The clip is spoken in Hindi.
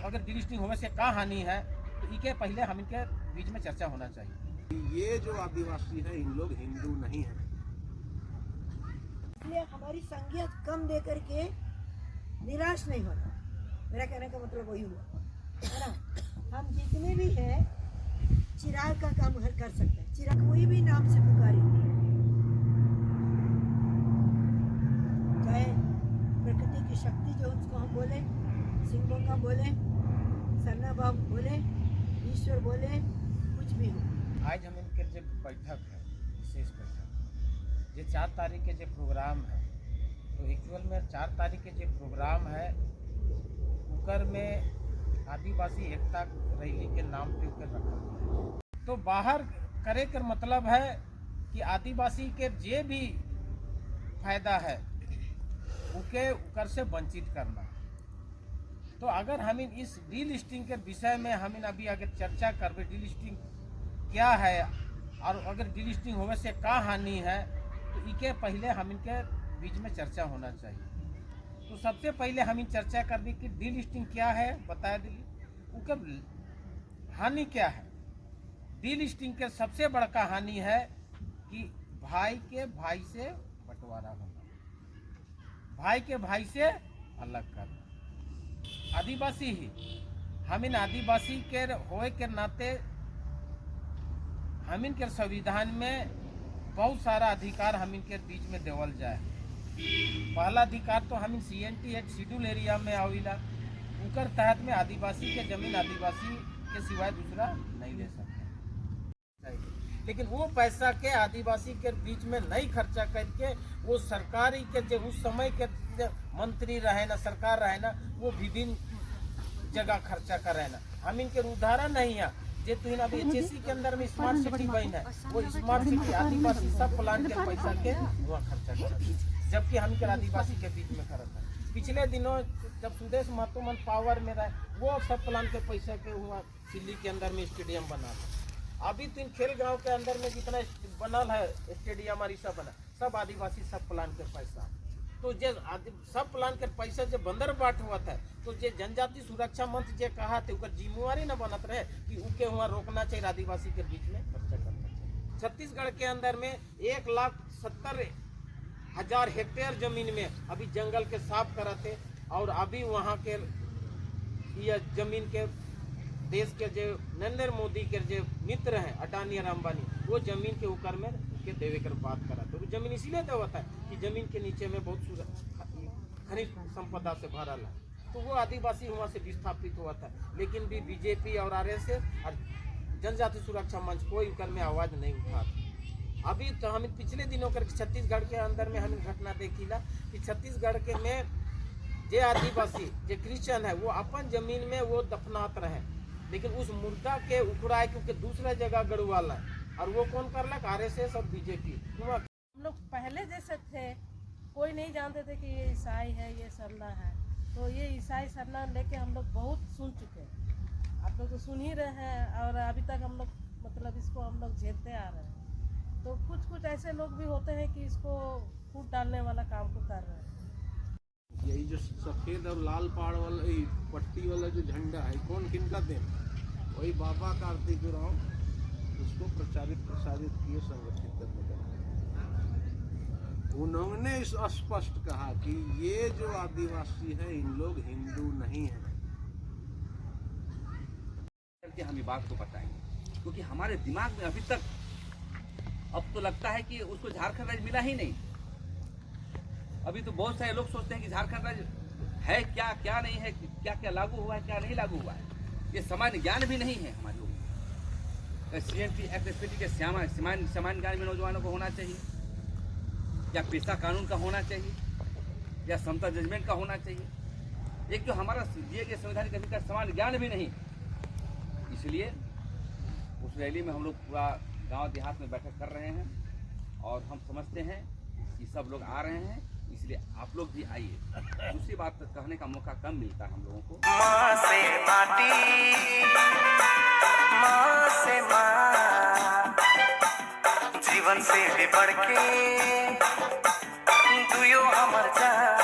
अगर डिलिस्टिंग होने से क्या हानि है, तो इके पहले हम इनके बीच में चर्चा होना चाहिए। ये जो आदिवासी है इन लोग हिंदू नहीं है, इसलिए हमारी संख्या कम दे करके निराश नहीं होना। मेरा कहने का मतलब वही हुआ है ना। हम जितने भी हैं चिराग का काम कर सकते हैं। चिराग कोई भी नाम से पुकारे, चाहे प्रकृति की शक्ति जो उसको हम बोले, सिंगोंगा बोले, सरना बाबू बोले, ईश्वर बोले, कुछ भी हो। आज हम इनके जो बैठक है, विशेष बैठक, ये 4 तारीख के जो प्रोग्राम है, तो एक्चुअल में 4 तारीख के जो प्रोग्राम है उकर में आदिवासी एकता रैली के नाम पे उकर रखा हुआ है। तो बाहर करे कर मतलब है कि आदिवासी के जे भी फायदा है उके उकर से वंचित करना। तो अगर हम इस डीलिस्टिंग के विषय में हम अभी अगर चर्चा करबे, डीलिस्टिंग क्या है और अगर डीलिस्टिंग होने से क्या हानि है, तो इके पहले हम इनके बीच में चर्चा होना चाहिए। तो सबसे पहले हम इन चर्चा कर दी कि डीलिस्टिंग क्या है, बता दी उनका हानि क्या है। डीलिस्टिंग के सबसे बड़ा हानि है कि भाई के भाई से बंटवारा होना, भाई के भाई से अलग करना। आदिवासी ही हम इन आदिवासी के होए के नाते हम इनके संविधान में बहुत सारा अधिकार हम इनके बीच में देवल जाए। पहला अधिकार तो हम CNT एक्ट शेड्यूल एरिया में आविला, उनकर तहत में आदिवासी के जमीन आदिवासी के सिवाय दूसरा नहीं ले सकता। लेकिन वो पैसा के आदिवासी के बीच में नहीं खर्चा करके वो सरकारी के जो उस समय के मंत्री रहे ना, सरकार रहे ना, वो विभिन्न जगह खर्चा कर रहे ना। हम इनके उदाहरण नहीं है जे तुम अभी HSC के अंदर में स्मार्ट सिटी बन है, वो स्मार्ट सिटी आदिवासी सब प्लान के पैसा के वहाँ खर्चा कर, जबकि हम के आदिवासी के बीच में करता है। पिछले दिनों जब सुदेश महतो मन पावर में रहे, वो सब प्लान के पैसा के हुआ दिल्ली के अंदर में स्टेडियम बना था। अभी तो इन खेल गांव के अंदर में जितना बनल है स्टेडियम और सब बना, सब आदिवासी सब प्लान के पैसा। तो जे सब प्लान के पैसा जो बंदर बाट हुआ था, तो जे जनजाति सुरक्षा मंत्री जे कहा थे उनका जिम्मेवारी न बनत रहे कि उके हुआ रोकना चाहिए, आदिवासी के बीच में खर्चा करना चाहिए। छत्तीसगढ़ के अंदर में 1,70,000 हेक्टेयर जमीन में अभी जंगल के साफ कराते, और अभी वहाँ के ये जमीन के देश के जो नरेंद्र मोदी के जो मित्र हैं अडानी और अंबानी, वो जमीन के ऊपर में के देवे कर बात करा। तो जमीन इसीलिए देवता है कि जमीन के नीचे में बहुत खनिज संपदा से भरल है, तो वो आदिवासी वहाँ से विस्थापित हुआ था। लेकिन भी बीजेपी और RSS और जनजाति सुरक्षा मंच कोई कर में आवाज नहीं उठा। अभी तो हम पिछले दिनों कर छत्तीसगढ़ के अंदर में हम घटना देखीला कि छत्तीसगढ़ के में जे आदिवासी जे क्रिश्चियन है वो अपन जमीन में वो दफनात रहे, लेकिन उस मुर्दा के उखड़ाए क्योंकि दूसरा जगह गड़वाला है, और वो कौन करलक? RSS और बीजेपी। हम लोग पहले जैसे थे, कोई नहीं जानते थे कि ये ईसाई है, ये सरना है। तो ये ईसाई सरना लेके हम लोग बहुत सुन चुके हैं, आप लोग तो सुन ही रहे हैं, और अभी तक हम लोग मतलब इसको हम लोग झेलते आ रहे हैं। तो कुछ ऐसे लोग भी होते हैं कि इसको फूट डालने वाला काम को कर रहे हैं। यही जो सफेद और लाल पहाड़ वाला पट्टी वाला जो झंडा है, कौन किनका देना? वही बाबा कार्तिक राव उसको प्रसारित किए, संगठित करने का। उन्होंने स्पष्ट कहा कि ये जो आदिवासी है इन लोग हिंदू नहीं है। करके हम ये बात को बताएंगे, क्योंकि हमारे दिमाग में अभी तक अब तो लगता है कि उसको झारखंड राज्य मिला ही नहीं। अभी तो बहुत सारे लोग सोचते हैं कि झारखंड राज्य है क्या क्या नहीं है, क्या क्या लागू हुआ है क्या नहीं लागू हुआ है, ये सामान्य ज्ञान भी नहीं है हमारे लोगों को। CNT एक्ट SPT के सामान्य ज्ञान भी नौजवानों को होना चाहिए, या पेशा कानून का होना चाहिए, या समता जजमेंट का होना चाहिए। एक जो हमारा दिए गए संविधान के भीतर सामान्य ज्ञान भी नहीं, इसलिए उस रैली में हम लोग पूरा गांव देहात में बैठक कर रहे हैं, और हम समझते हैं कि सब लोग आ रहे हैं, इसलिए आप लोग भी आइए। दूसरी बात कहने का मौका कम मिलता है हम लोगों को। माँ से माटी, माँ से माँ, जीवन से भी बढ़ के दुयो हमर जान।